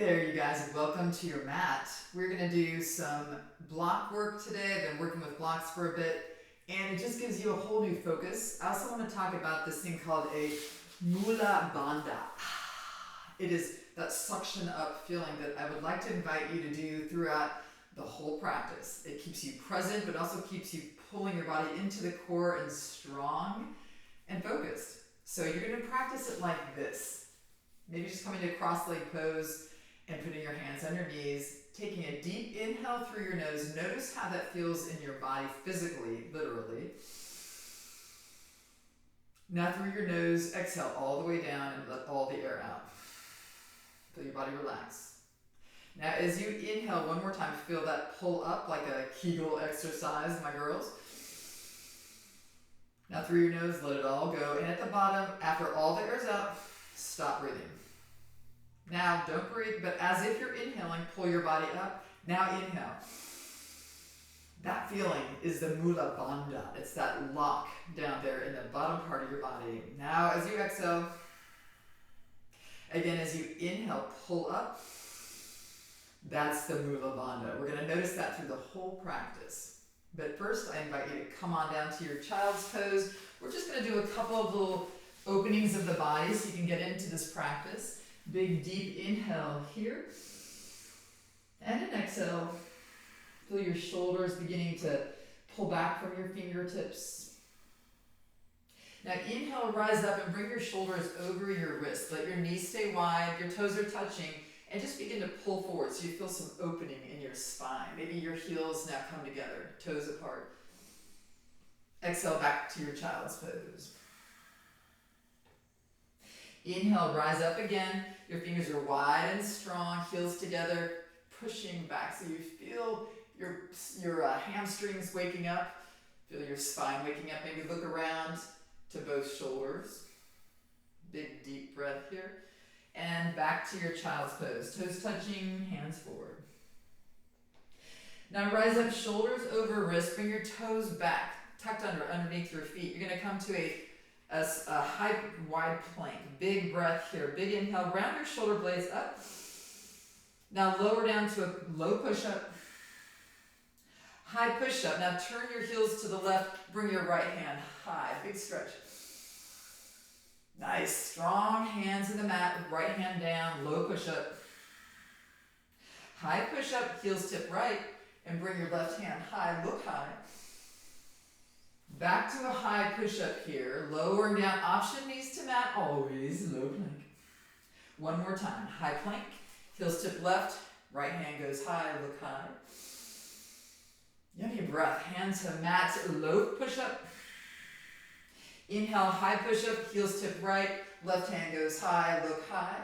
there, you guys, and welcome to your mat. We're going to do some block work today. I've been working with blocks for a bit, and it just gives you a whole new focus. I also want to talk about this thing called a mula bandha. It is that suction up feeling that I would like to invite you to do throughout the whole practice. It keeps you present, but also keeps you pulling your body into the core and strong and focused. So you're going to practice it like this. Maybe just coming to a cross-leg pose and putting your hands on your knees, taking a deep inhale through your nose. Notice how that feels in your body physically, literally. Now through your nose, exhale all the way down and let all the air out. Feel your body relax. Now as you inhale one more time, feel that pull up like a Kegel exercise, my girls. Now through your nose, let it all go. And at the bottom, after all the air's out, stop breathing. Now, don't breathe, but as if you're inhaling, pull your body up. Now inhale. That feeling is the mula bandha. It's that lock down there in the bottom part of your body. Now, as you exhale, again, as you inhale, pull up. That's the mula bandha. We're going to notice that through the whole practice. But first, I invite you to come on down to your child's pose. We're just going to do a couple of little openings of the body so you can get into this practice. Big deep inhale here. And an exhale. Feel your shoulders beginning to pull back from your fingertips. Now inhale, rise up and bring your shoulders over your wrist. Let your knees stay wide, your toes are touching, and just begin to pull forward so you feel some opening in your spine. Maybe your heels now come together, toes apart. Exhale back to your child's pose. Inhale, rise up again. Your fingers are wide and strong, heels together, pushing back. So you feel your hamstrings waking up, feel your spine waking up. Maybe look around to both shoulders. Big deep breath here. And back to your child's pose. Toes touching, hands forward. Now rise up, shoulders over wrist. Bring your toes back, tucked underneath your feet. You're going to come to a high, wide plank. Big breath here. Big inhale. Round your shoulder blades up. Now lower down to a low push-up. High push-up. Now turn your heels to the left. Bring your right hand high. Big stretch. Nice. Strong hands in the mat. Right hand down. Low push-up. High push-up. Heels tip right. And bring your left hand high. Look high. Back to a high push-up here, lowering down, option knees to mat, always low plank. One more time, high plank, heels tip left, right hand goes high, look high. Yummy breath, hand to mat, low push-up. Inhale, high push-up, heels tip right, left hand goes high, look high.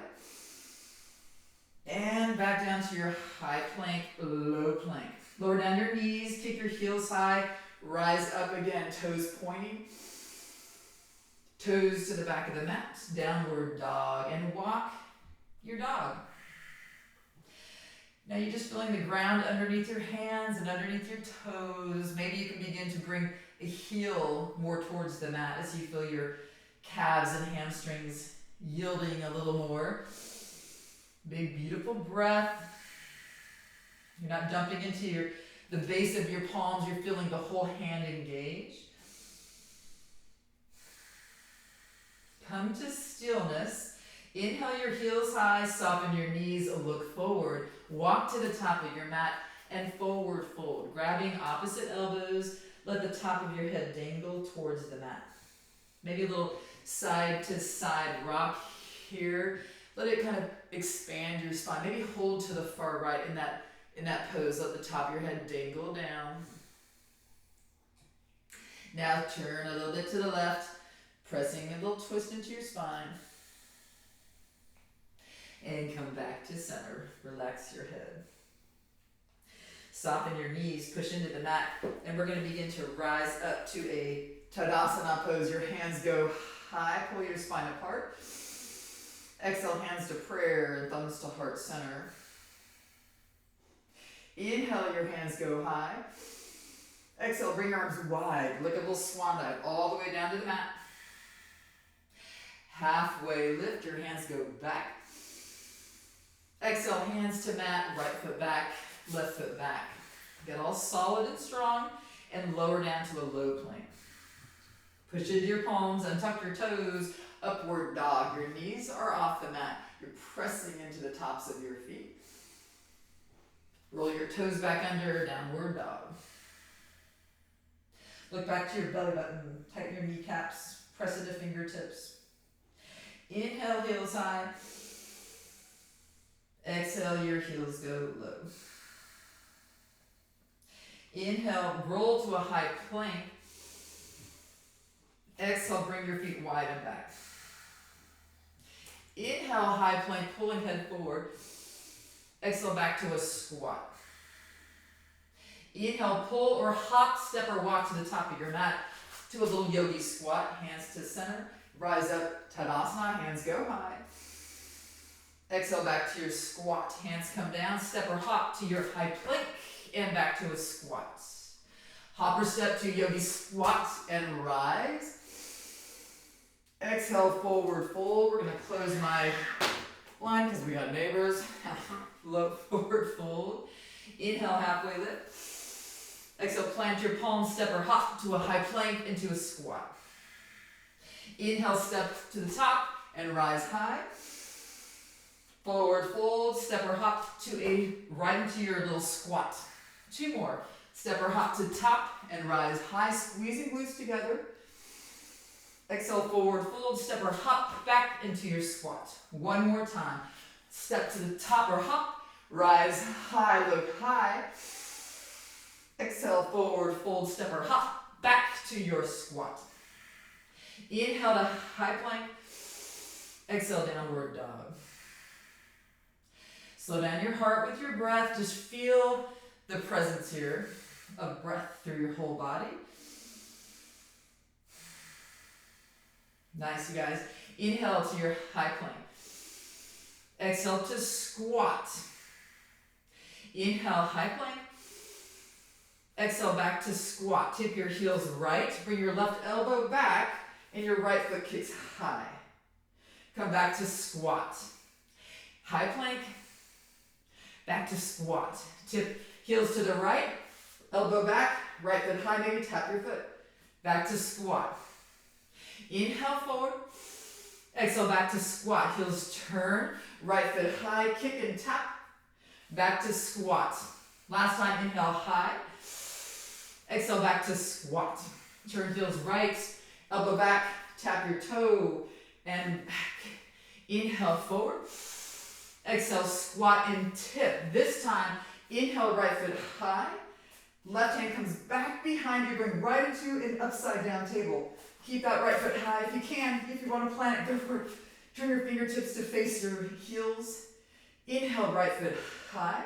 And back down to your high plank, low plank. Lower down your knees, kick your heels high, rise up again, toes pointing. Toes to the back of the mat, downward dog, and walk your dog. Now you're just feeling the ground underneath your hands and underneath your toes. Maybe you can begin to bring a heel more towards the mat as you feel your calves and hamstrings yielding a little more. Big, beautiful breath. You're not jumping into the base of your palms. You're feeling the whole hand engaged. Come to stillness. Inhale your heels high, soften your knees, look forward. Walk to the top of your mat and forward fold. Grabbing opposite elbows, let the top of your head dangle towards the mat. Maybe a little side to side rock here. Let it kind of expand your spine. Maybe hold to the far right in that pose. Let the top of your head dangle down. Now turn a little bit to the left, pressing a little twist into your spine. And come back to center. Relax your head. Soften your knees, push into the mat, and we're going to begin to rise up to a Tadasana pose. Your hands go high, pull your spine apart. Exhale, hands to prayer and thumbs to heart center. Inhale, your hands go high. Exhale, bring your arms wide, like a little swan dive, all the way down to the mat. Halfway lift, your hands go back. Exhale. Exhale, hands to mat, right foot back, left foot back. Get all solid and strong and lower down to a low plank. Push into your palms, untuck your toes, upward dog. Your knees are off the mat. You're pressing into the tops of your feet. Roll your toes back under, downward dog. Look back to your belly button, tighten your kneecaps, press into fingertips. Inhale, heels high. Exhale, your heels go low. Inhale, roll to a high plank. Exhale, bring your feet wide and back. Inhale, high plank, pulling head forward. Exhale, back to a squat. Inhale, pull or hop, step or walk to the top of your mat to a little yogi squat. Hands to center. Rise up, Tadasana, hands go high. Exhale, back to your squat. Hands come down, step or hop to your high plank and back to a squat. Hop or step to yogi squat and rise. Exhale, forward fold. We're going to close my line because we got neighbors. Low forward fold. Inhale, halfway lift. Exhale, plant your palms, step or hop to a high plank into a squat. Inhale, step to the top and rise high. Forward fold, step or hop to right into your little squat. 2 more. Step or hop to top and rise high, squeezing glutes together. Exhale, forward fold, step or hop back into your squat. 1 more time. Step to the top or hop, rise high, look high. Exhale, forward fold, step or hop back to your squat. Inhale to high plank. Exhale, downward dog. Slow down your heart with your breath. Just feel the presence here of breath through your whole body. Nice, you guys. Inhale to your high plank. Exhale to squat. Inhale, high plank. Exhale, back to squat. Tip your heels right. Bring your left elbow back and your right foot kicks high. Come back to squat. High plank. Back to squat. Tip heels to the right. Elbow back. Right foot high. Maybe tap your foot. Back to squat. Inhale forward. Exhale, back to squat. Heels turn. Right foot high. Kick and tap. Back to squat. Last time, inhale high. Exhale, back to squat. Turn heels right. Elbow back. Tap your toe and back. Inhale forward. Exhale, squat and tip. This time, inhale, right foot high. Left hand comes back behind you. Bring right into an upside down table. Keep that right foot high if you can. If you want to plant it, go for it. Turn your fingertips to face your heels. Inhale, right foot high.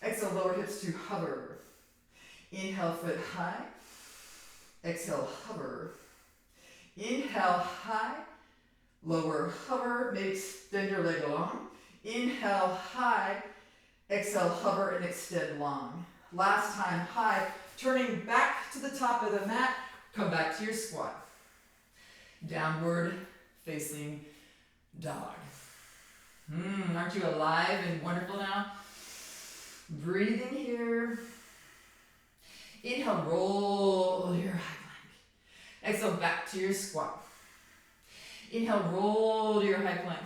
Exhale, lower hips to hover. Inhale, foot high. Exhale, hover. Inhale, high. Lower, hover. Maybe extend your leg long. Inhale, high. Exhale, hover and extend long. Last time, high. Turning back to the top of the mat. Come back to your squat. Downward facing dog. Aren't you alive and wonderful now? Breathing here. Inhale, roll your high plank. Exhale, back to your squat. Inhale, roll to your high plank.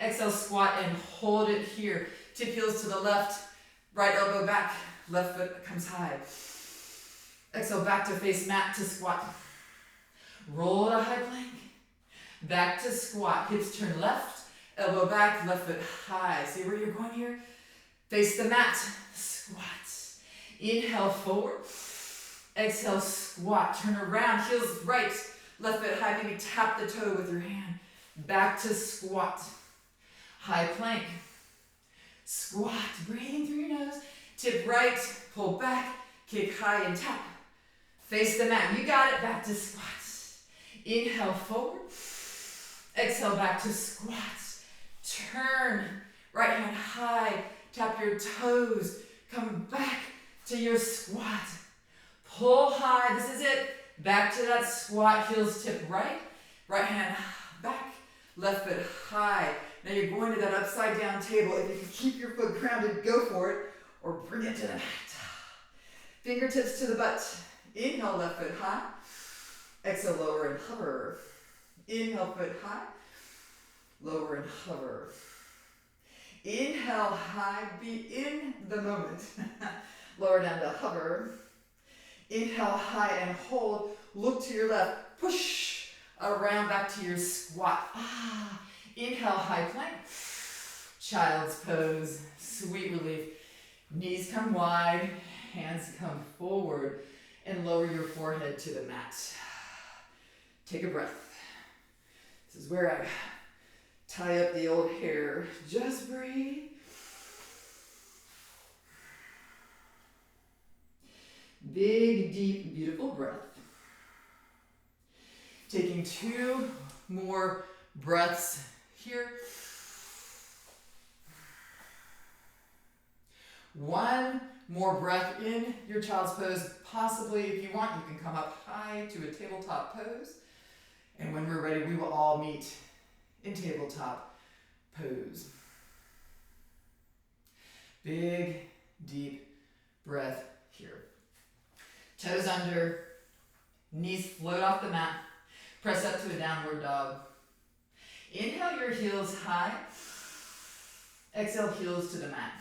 Exhale, squat and hold it here. Tip heels to the left, right elbow back, left foot comes high. Exhale, back to face mat to squat. Roll to high plank. Back to squat. Hips turn left, elbow back, left foot high. See where you're going here? Face the mat. Squat. Inhale, forward. Exhale, squat. Turn around. Heels right, left foot high. Maybe tap the toe with your hand. Back to squat. High plank. Squat. Breathing through your nose. Tip right. Pull back. Kick high and tap. Face the mat. You got it. Back to squat. Inhale forward. Exhale back to squat. Turn. Right hand high. Tap your toes. Come back to your squat. Pull high. This is it. Back to that squat. Heels tip right. Right hand back. Left foot high. Now you're going to that upside down table. If you can keep your foot grounded, go for it, or bring it to the mat. Fingertips to the butt. Inhale, left foot high. Exhale, lower and hover. Inhale, foot high. Lower and hover. Inhale, high. Be in the moment. Lower down to hover. Inhale, high and hold. Look to your left. Push around back to your squat. Inhale, high plank. Child's pose. Sweet relief. Knees come wide. Hands come forward. And lower your forehead to the mat. Take a breath. This is where I tie up the old hair. Just breathe. Big, deep, beautiful breath. Taking 2 more breaths here. 1 more breath in your child's pose. Possibly, if you want, you can come up high to a tabletop pose. And when we're ready, we will all meet in tabletop pose. Big, deep breath here. Toes under, knees float off the mat. Press up to a downward dog. Inhale your heels high. Exhale, heels to the mat.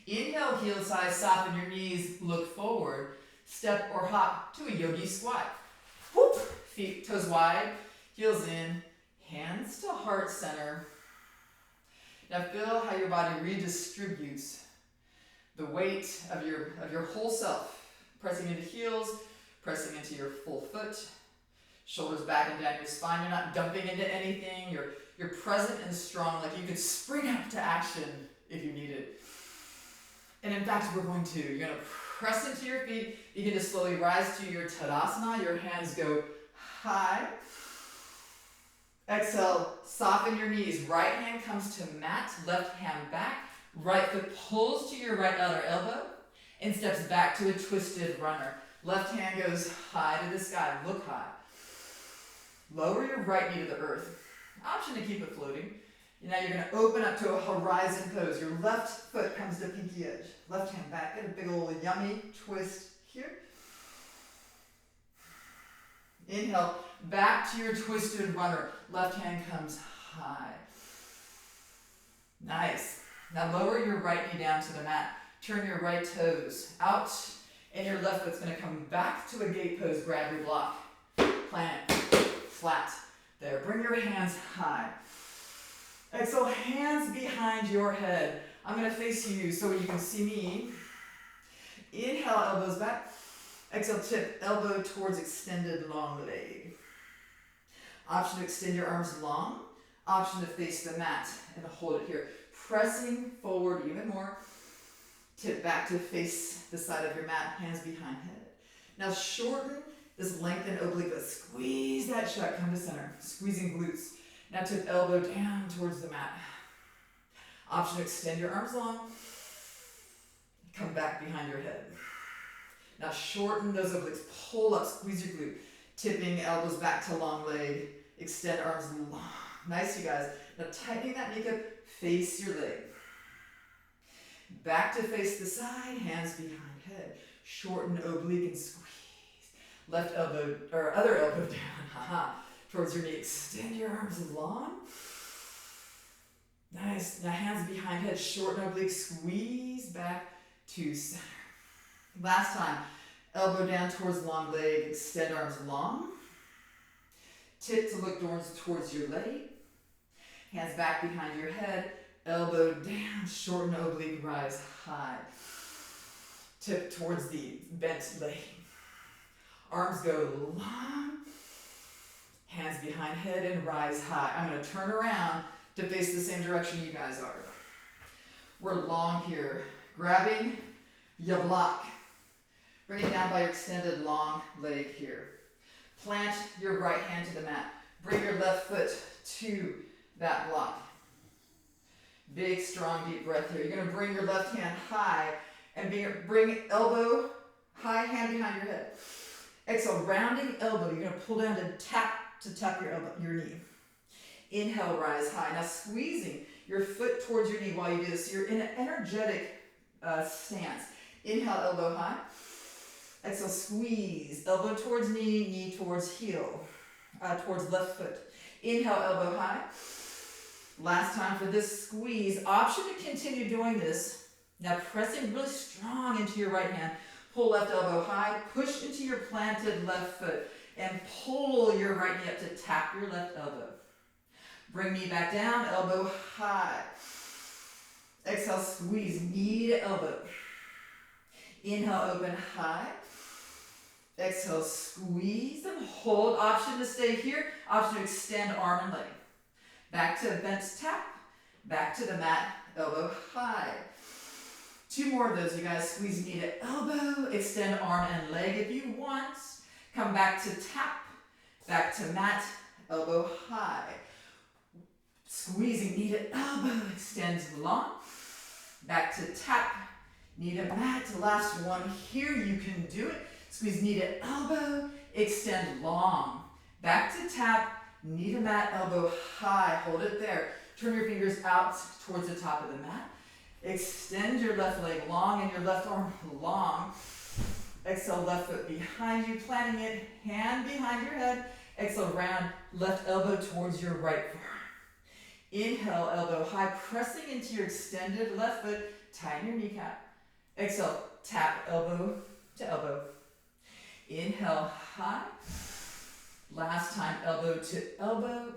Inhale, heels high, soften your knees, look forward. Step or hop to a yogi squat. Whoop, feet, toes wide, heels in, hands to heart center. Now feel how your body redistributes the weight of your whole self. Pressing into heels, pressing into your full foot. Shoulders back and down your spine. You're not dumping into anything. You're present and strong, like you could spring up to action if you need it. And in fact, you're going to press into your feet. Begin to slowly rise to your Tadasana. Your hands go high. Exhale, soften your knees. Right hand comes to mat, left hand back. Right foot pulls to your right outer elbow and steps back to a twisted runner. Left hand goes high to the sky. Look high. Lower your right knee to the earth. Option to keep it floating. Now you're going to open up to a horizon pose. Your left foot comes to pinky edge. Left hand back. Get a big old yummy twist here. Inhale, back to your twisted runner. Left hand comes high. Nice. Now lower your right knee down to the mat. Turn your right toes out, and your left foot's going to come back to a gate pose. Grab your block. Plant it flat. There. Bring your hands high. Exhale, hands behind your head. I'm going to face you so you can see me. Inhale, elbows back. Exhale, tip elbow towards extended long leg. Option to extend your arms long. Option to face the mat and hold it here. Pressing forward even more. Tip back to face the side of your mat, hands behind head. Now shorten this lengthened oblique. Squeeze that shut, come to center. Squeezing glutes. Now tip elbow down towards the mat. Option to extend your arms long. Come back behind your head. Now shorten those obliques. Pull up, squeeze your glute. Tipping elbows back to long leg. Extend arms long. Nice, you guys. Now tightening that kneecap, face your leg. Back to face the side, hands behind head. Shorten oblique and squeeze. Left elbow, or other elbow down, towards your knee. Extend your arms long. Nice. Now hands behind head, shorten oblique, squeeze back to center. Last time, elbow down towards long leg, extend arms long. Tip to look towards your leg. Hands back behind your head, elbow down, shorten oblique, rise high. Tip towards the bent leg. Arms go long. Hands behind head and rise high. I'm going to turn around to face the same direction you guys are. We're long here. Grabbing your block. Bring it down by your extended long leg here. Plant your right hand to the mat. Bring your left foot to that block. Big, strong, deep breath here. You're going to bring your left hand high and bring elbow high, hand behind your head. Exhale, rounding elbow. You're going to pull down to tap your elbow, your knee. Inhale, rise high. Now squeezing your foot towards your knee while you do this. You're in an energetic stance. Inhale, elbow high. Exhale, squeeze. Elbow towards knee, knee towards heel, towards left foot. Inhale, elbow high. Last time for this squeeze. Option to continue doing this. Now pressing really strong into your right hand. Pull left elbow high. Push into your planted left foot. And pull your right knee up to tap your left elbow. Bring knee back down, elbow high. Exhale, squeeze, knee to elbow. Inhale, open high. Exhale, squeeze and hold. Option to stay here. Option to extend arm and leg. Back to bent tap. Back to the mat, elbow high. 2 more of those, you guys. Squeeze knee to elbow. Extend arm and leg if you want. Come back to tap. Back to mat, elbow high. Squeezing knee to elbow, extends long. Back to tap, knee to mat. Last one here, you can do it. Squeeze knee to elbow, extend long. Back to tap, knee to mat, elbow high. Hold it there. Turn your fingers out towards the top of the mat. Extend your left leg long and your left arm long. Exhale, left foot behind you, planting it, hand behind your head. Exhale, round, left elbow towards your right forearm. Inhale, elbow high, pressing into your extended left foot, tighten your kneecap. Exhale, tap elbow to elbow. Inhale, high. Last time, elbow to elbow.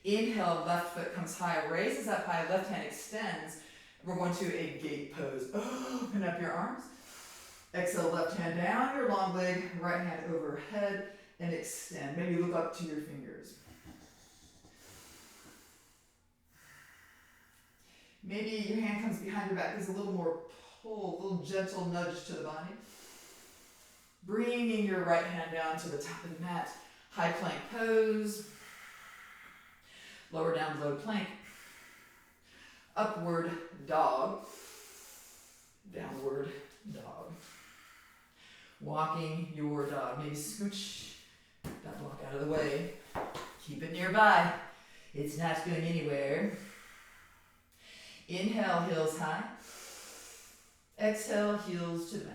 Inhale, left foot comes high, raises up high, left hand extends. We're going to a gate pose. Open up your arms. Exhale, left hand down, your long leg, right hand overhead, and extend. Maybe look up to your fingers. Maybe your hand comes behind your back. There's a little more pull, a little gentle nudge to the body. Bringing your right hand down to the top of the mat. High plank pose. Lower down, low plank. Upward dog. Downward dog. Walking your dog. Maybe scooch that block out of the way. Keep it nearby. It's not going anywhere. Inhale, heels high. Exhale, heels to the mat.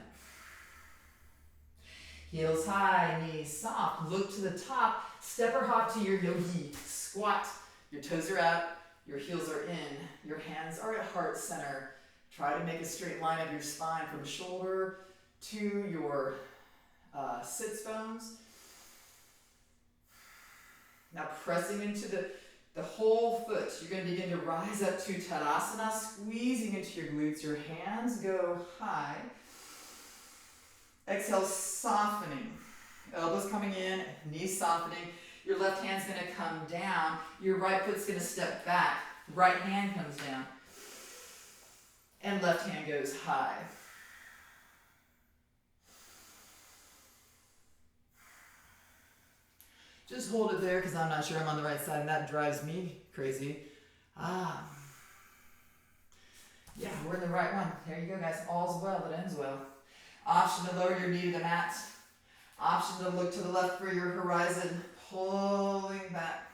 Heels high, knees soft. Look to the top. Step or hop to your yogi. Squat. Your toes are out. Your heels are in. Your hands are at heart center. Try to make a straight line of your spine from shoulder to your sits bones. Now pressing into the whole foot. You're going to begin to rise up to Tadasana, squeezing into your glutes. Your hands go high. Exhale, softening. Elbows coming in, knees softening. Your left hand's going to come down. Your right foot's going to step back. Right hand comes down. And left hand goes high. Just hold it there because I'm not sure I'm on the right side and that drives me crazy. Yeah, we're in the right one. There you go, guys. All's well that ends well. Option to lower your knee to the mat. Option to look to the left for your horizon. Pulling back.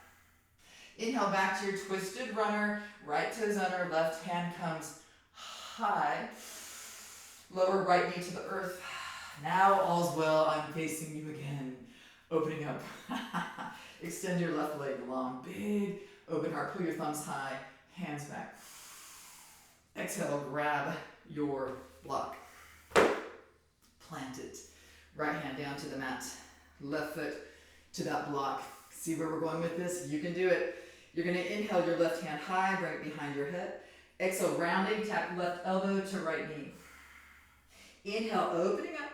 Inhale back to your twisted runner. Right toes under, left hand comes high. Lower right knee to the earth. Now all's well. I'm facing you again. Opening up. Extend your left leg long. Big open heart. Pull your thumbs high. Hands back. Exhale. Grab your block. Plant it. Right hand down to the mat. Left foot to that block. See where we're going with this? You can do it. You're going to inhale your left hand high. Bring it behind your head. Exhale. Rounding. Tap left elbow to right knee. Inhale. Opening up.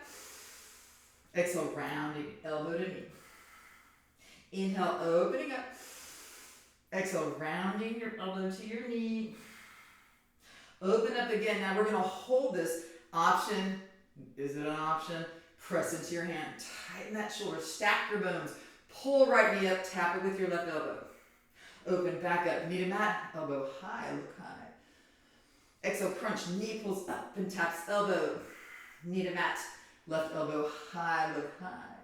Exhale, rounding, elbow to knee. Inhale, opening up. Exhale, rounding your elbow to your knee. Open up again. Now we're going to hold this. Option, is it an option? Press into your hand. Tighten that shoulder. Stack your bones. Pull right knee up. Tap it with your left elbow. Open, back up. Knee to mat. Elbow high. Look high. Exhale, crunch. Knee pulls up and taps elbow. Knee to mat. Left elbow high, look high.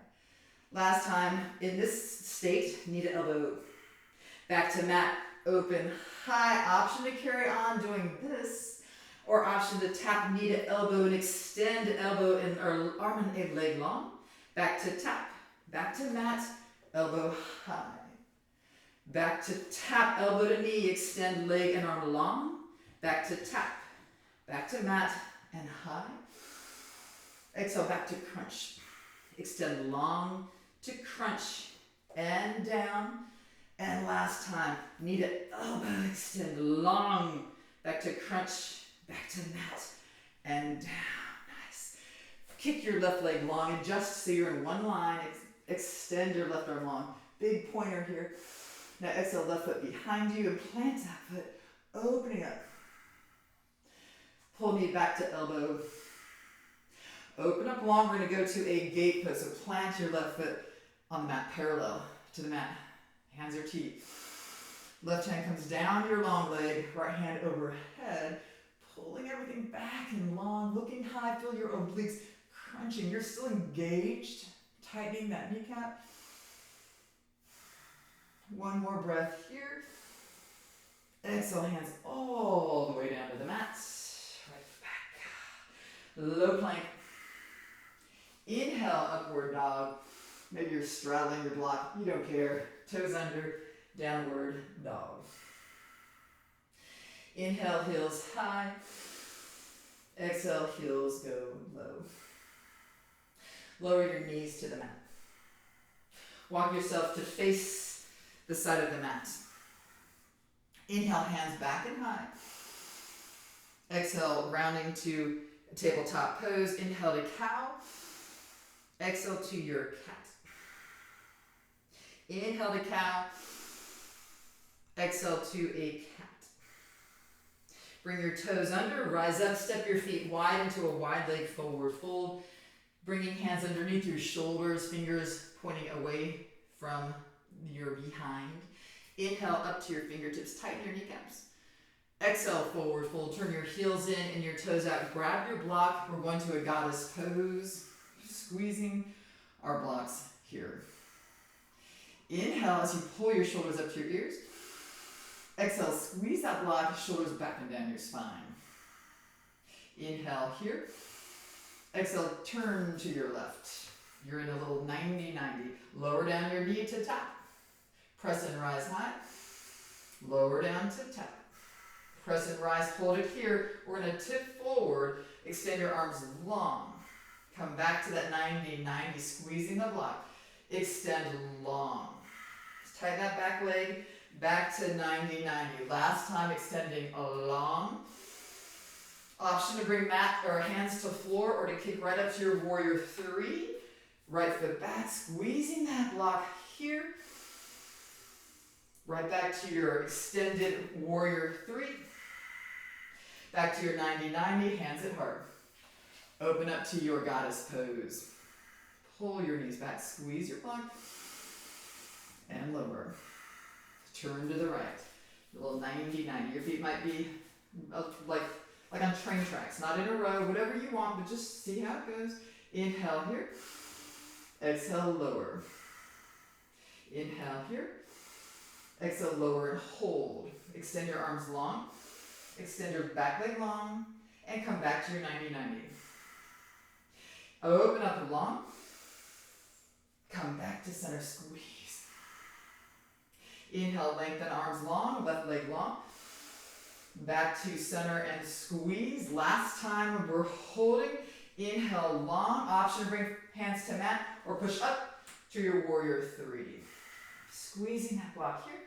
Last time in this state, knee to elbow. Back to mat, open, high. Option to carry on doing this, or option to tap knee to elbow and extend elbow and or arm and leg long. Back to tap, back to mat, elbow high. Back to tap, elbow to knee, extend leg and arm long. Back to tap, back to mat and high. Exhale, back to crunch. Extend long to crunch and down. And last time, knee to elbow, extend long. Back to crunch, back to mat and down. Nice. Kick your left leg long, adjust so you're in one line. Extend your left arm long. Big pointer here. Now exhale, left foot behind you and plant that foot, opening up. Pull knee back to elbow. Open up long, we're gonna go to a gate pose. So plant your left foot on the mat, parallel to the mat. Hands are teeth. Left hand comes down your long leg, right hand overhead, pulling everything back and long, looking high, feel your obliques crunching. You're still engaged, tightening that kneecap. One more breath here. Exhale, hands all the way down to the mat. Right back. Low plank. Inhale, upward dog. Maybe you're straddling your block. You don't care. Toes under, downward dog. Inhale, heels high. Exhale, heels go low. Lower your knees to the mat. Walk yourself to face the side of the mat. Inhale, hands back and high. Exhale, rounding to a tabletop pose. Inhale to cow. Exhale to your cat. Inhale to cow. Exhale to a cat. Bring your toes under, rise up, step your feet wide into a wide leg forward fold. Bringing hands underneath your shoulders, fingers pointing away from your behind. Inhale up to your fingertips, tighten your kneecaps. Exhale, forward fold, turn your heels in and your toes out. Grab your block, we're going to a goddess pose. Squeezing our blocks here. Inhale as you pull your shoulders up to your ears. Exhale, squeeze that block, shoulders back and down your spine. Inhale here. Exhale, turn to your left. You're in a little 90-90. Lower down your knee to tap. Press and rise high. Lower down to tap. Press and rise, hold it here. We're going to tip forward, extend your arms long. Come back to that 90-90, squeezing the block. Extend long. Tighten that back leg, back to 90-90. Last time, extending long. Option to bring mat or hands to floor or to kick right up to your warrior three. Right foot back, squeezing that block here. Right back to your extended warrior three. Back to your 90-90, hands at heart. Open up to your goddess pose. Pull your knees back, squeeze your block, and lower. Turn to the right. A little 90-90. Your feet might be like on train tracks, not in a row, whatever you want, but just see how it goes. Inhale here. Exhale, lower. Inhale here. Exhale, lower and hold. Extend your arms long. Extend your back leg long. And come back to your 90-90. Open up and long. Come back to center, squeeze. Inhale, lengthen arms long, left leg long. Back to center and squeeze. Last time we're holding. Inhale, long. Option to bring hands to mat or push up to your warrior three. Squeezing that block here.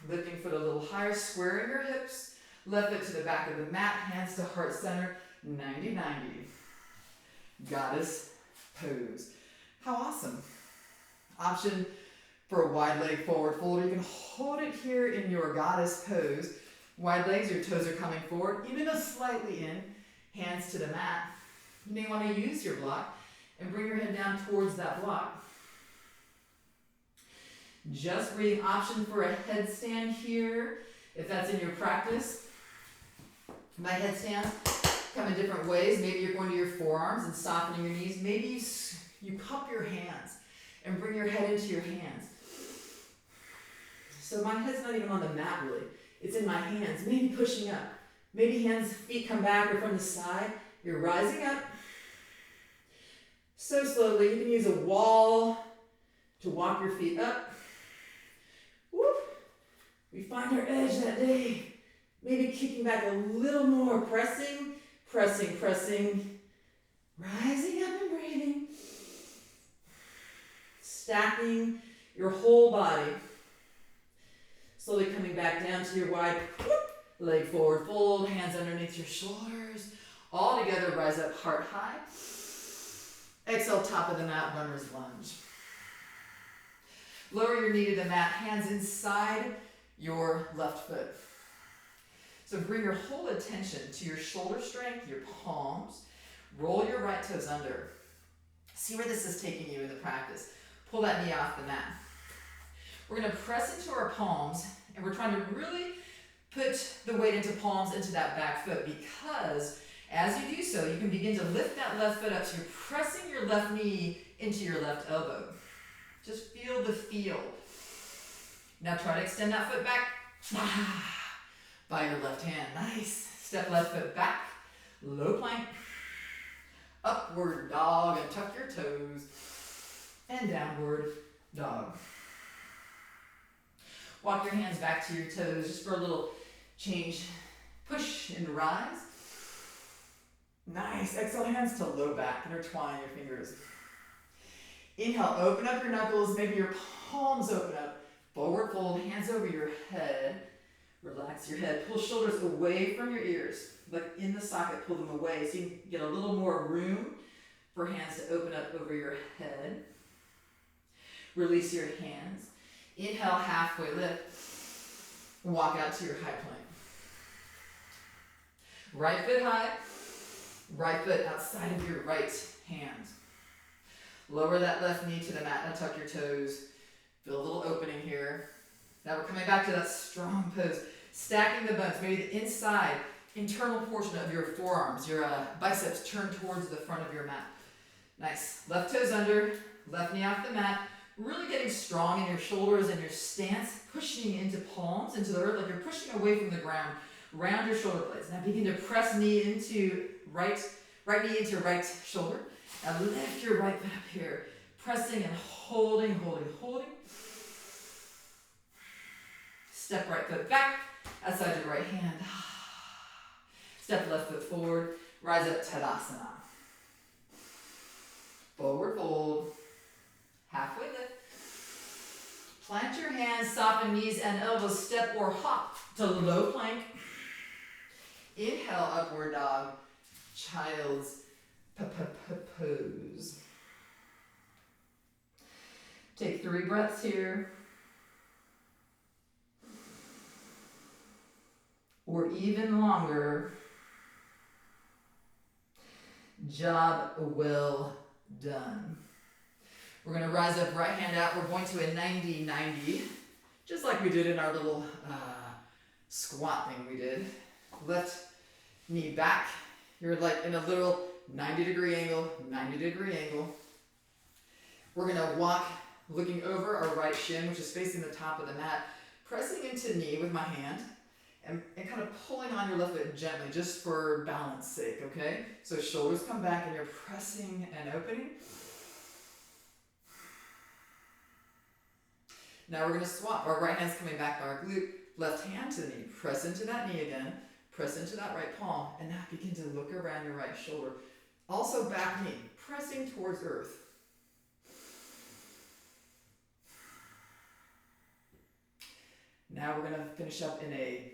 Lifting foot a little higher, squaring your hips. Left foot to the back of the mat, hands to heart center, 90-90. Goddess pose. How awesome. Option for a wide leg forward fold. You can hold it here in your goddess pose. Wide legs, your toes are coming forward, even though slightly in. Hands to the mat. You may want to use your block and bring your head down towards that block. Just breathing. Option for a headstand here, if that's in your practice. My headstands come in different ways. Maybe you're going to your forearms and softening your knees. Maybe you cup your hands and bring your head into your hands. So my head's not even on the mat really. It's in my hands, maybe pushing up. Maybe hands, feet come back or from the side. You're rising up. So slowly, you can use a wall to walk your feet up. Whoop. We find our edge that day. Maybe kicking back a little more, pressing, pressing, pressing. Rising up and breathing. Stacking your whole body. Slowly coming back down to your wide leg forward fold, hands underneath your shoulders. All together, rise up heart high. Exhale, top of the mat, runner's lunge. Lower your knee to the mat, hands inside your left foot. So bring your whole attention to your shoulder strength, your palms. Roll your right toes under. See where this is taking you in the practice. Pull that knee off the mat. We're going to press into our palms, and we're trying to really put the weight into palms into that back foot, because as you do so, you can begin to lift that left foot up. So you're pressing your left knee into your left elbow. Just feel the feel. Now try to extend that foot back by your left hand. Nice. Step left foot back. Low plank. Upward dog, and tuck your toes. And downward dog. Walk your hands back to your toes just for a little change. Push and rise. Nice. Exhale, hands to low back. Intertwine your fingers. Inhale, open up your knuckles. Maybe your palms open up. Forward fold, hands over your head. Relax your head. Pull shoulders away from your ears. Like in the socket, pull them away so you can get a little more room for hands to open up over your head. Release your hands. Inhale, halfway lift. Walk out to your high plank. Right foot high. Right foot outside of your right hand. Lower that left knee to the mat and tuck your toes. Feel a little opening here. Now we're coming back to that strong pose. Stacking the bones, maybe the inside, internal portion of your forearms. Your biceps turn towards the front of your mat. Nice. Left toes under, left knee off the mat. Really getting strong in your shoulders and your stance, pushing into palms, into the earth, like you're pushing away from the ground. Round your shoulder blades. Now begin to press knee into right knee into right shoulder. Now lift your right foot up here. Pressing and holding, holding, holding. Step right foot back, outside your right hand. Step left foot forward. Rise up, Tadasana. Forward fold. Halfway lift. Plant your hands, soften knees and elbows. Step or hop to low plank. Inhale, upward dog. Child's pose. Take 3 breaths here. Or even longer. Job well done. We're going to rise up, right hand out. We're going to a 90-90, just like we did in our little squat thing we did. Left knee back. You're like in a little 90-degree angle, 90-degree angle. We're going to walk looking over our right shin, which is facing the top of the mat, pressing into knee with my hand, and kind of pulling on your left foot gently, just for balance sake, okay? So shoulders come back and you're pressing and opening. Now we're going to swap. Our right hand's coming back by our glute, left hand to the knee. Press into that knee again. Press into that right palm. And now begin to look around your right shoulder. Also back knee, pressing towards earth. Now we're going to finish up in a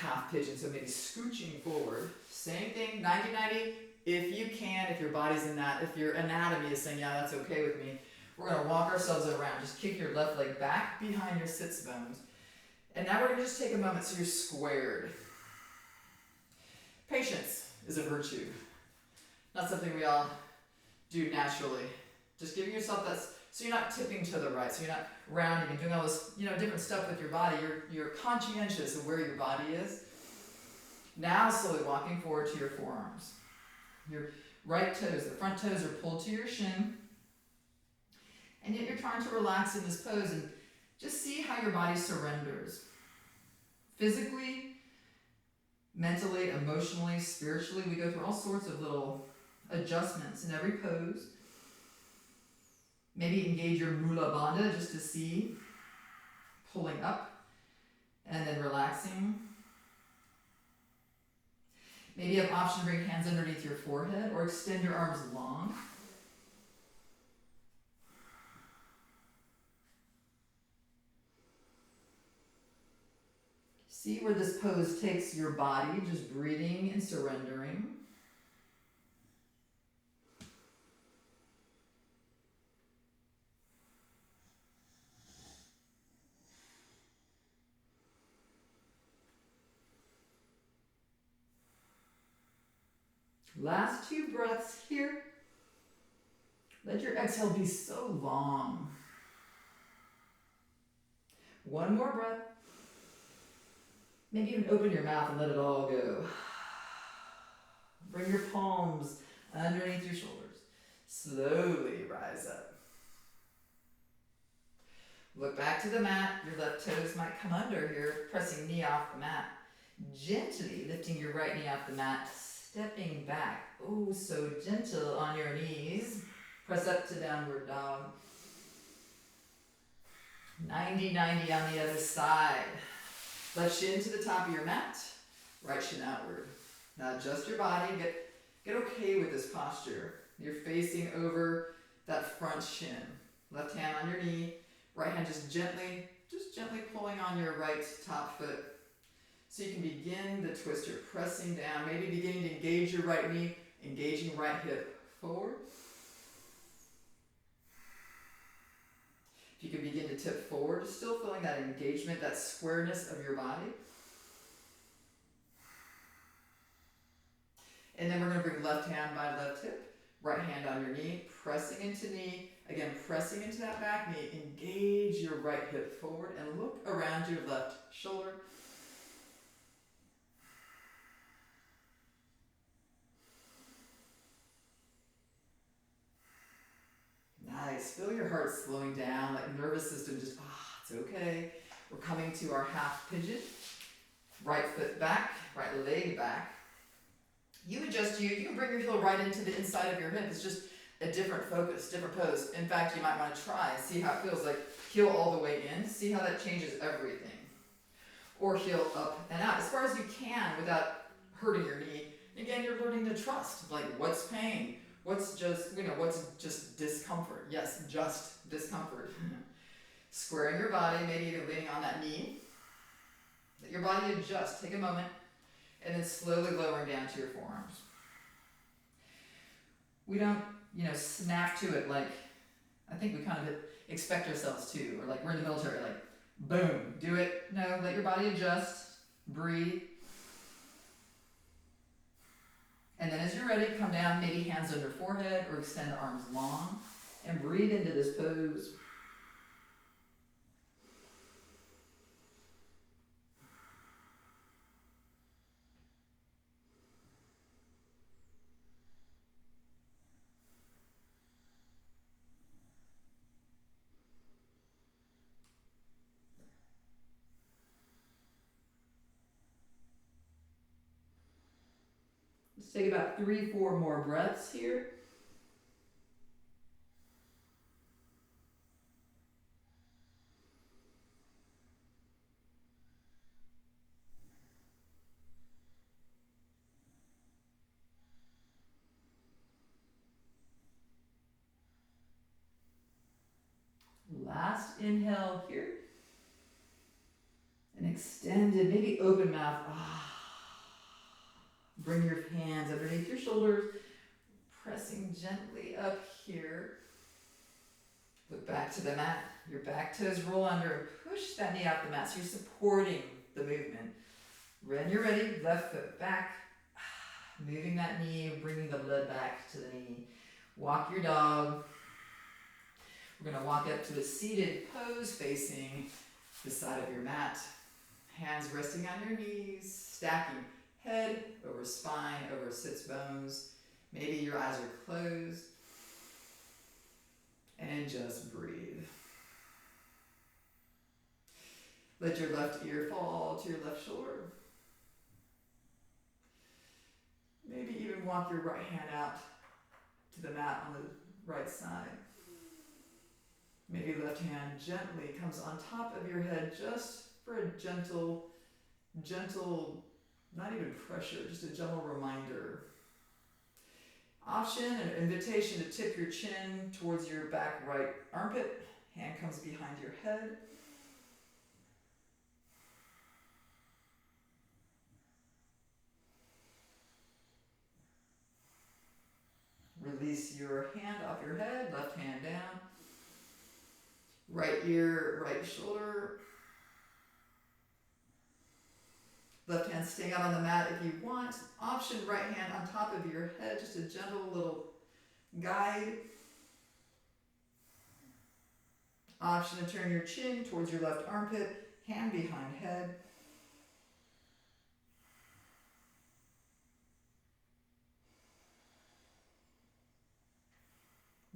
half pigeon. So maybe scooching forward. Same thing, 90-90. If you can, if your body's in that, if your anatomy is saying, yeah, that's okay with me. We're going to walk ourselves around. Just kick your left leg back behind your sits bones. And now we're going to just take a moment so you're squared. Patience is a virtue. Not something we all do naturally. Just giving yourself that, so you're not tipping to the right, so you're not rounding and doing all this, different stuff with your body. You're conscientious of where your body is. Now slowly walking forward to your forearms. Your right toes, the front toes are pulled to your shin. And yet you're trying to relax in this pose and Just see how your body surrenders. Physically, mentally, emotionally, spiritually, we go through all sorts of little adjustments in every pose. Maybe engage your Mula Bandha just to see, pulling up and then relaxing. Maybe you have option to bring hands underneath your forehead or extend your arms long. See where this pose takes your body, just breathing and surrendering. Last 2 breaths here. Let your exhale be so long. 1 more breath. Maybe even open your mouth and let it all go. Bring your palms underneath your shoulders. Slowly rise up. Look back to the mat. Your left toes might come under here, pressing knee off the mat. Gently lifting your right knee off the mat, stepping back. Oh, so gentle on your knees. Press up to downward dog. 90-90 on the other side. Left shin to the top of your mat, right shin outward. Now adjust your body, get okay with this posture. You're facing over that front shin. Left hand on your knee, right hand just gently pulling on your right top foot. So you can begin the twister, pressing down, maybe beginning to engage your right knee, engaging right hip forward. If you can begin to tip forward, still feeling that engagement, that squareness of your body. And then we're going to bring left hand by left hip, right hand on your knee, pressing into knee, again pressing into that back knee, engage your right hip forward and look around your left shoulder. Nice. Feel your heart slowing down, like nervous system just, it's okay. We're coming to our half pigeon. Right foot back, right leg back. You adjust you can bring your heel right into the inside of your hip. It's just a different focus, different pose. In fact, you might want to try and see how it feels, like heel all the way in. See how that changes everything. Or heel up and out, as far as you can without hurting your knee. Again, you're learning to trust, like what's pain? What's just discomfort? Yes, just discomfort. Squaring your body, maybe even leaning on that knee. Let your body adjust. Take a moment, and then slowly lowering down to your forearms. We don't, snap to it like I think we kind of expect ourselves to, or like we're in the military, like boom, do it. No, let your body adjust. Breathe. And then as you're ready, come down, maybe hands under forehead or extend the arms long and breathe into this pose. Let's take about 3-4 more breaths here. Last inhale here. And extended, maybe open mouth. Bring your hands underneath your shoulders, pressing gently up here. Look back to the mat. Your back toes roll under. Push that knee off the mat so you're supporting the movement. When you're ready, left foot back. Moving that knee, bringing the blood back to the knee. Walk your dog. We're going to walk up to a seated pose facing the side of your mat. Hands resting on your knees, stacking head over spine, over sits bones. Maybe your eyes are closed. And just breathe. Let your left ear fall to your left shoulder. Maybe even walk your right hand out to the mat on the right side. Maybe left hand gently comes on top of your head just for a gentle, not even pressure, just a gentle reminder. Option, an invitation to tip your chin towards your back right armpit. Hand comes behind your head. Release your hand off your head, left hand down. Right ear, right shoulder. Left hand staying out on the mat if you want. Option, right hand on top of your head, just a gentle little guide. Option to turn your chin towards your left armpit, hand behind head.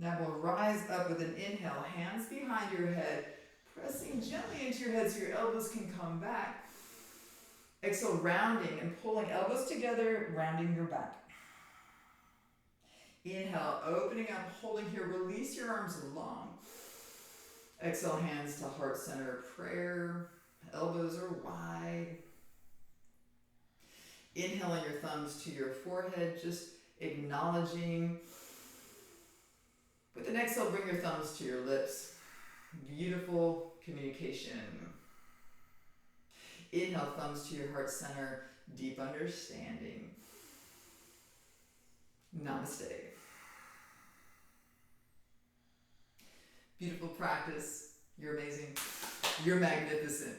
Now we'll rise up with an inhale, hands behind your head, pressing gently into your head so your elbows can come back. Exhale, rounding and pulling elbows together, rounding your back. Inhale, opening up, holding here, release your arms long. Exhale, hands to heart center prayer, elbows are wide. Inhaling your thumbs to your forehead, just acknowledging. With an exhale, bring your thumbs to your lips. Beautiful communication. Inhale, thumbs to your heart center, deep understanding. Namaste. Beautiful practice. You're amazing. You're magnificent.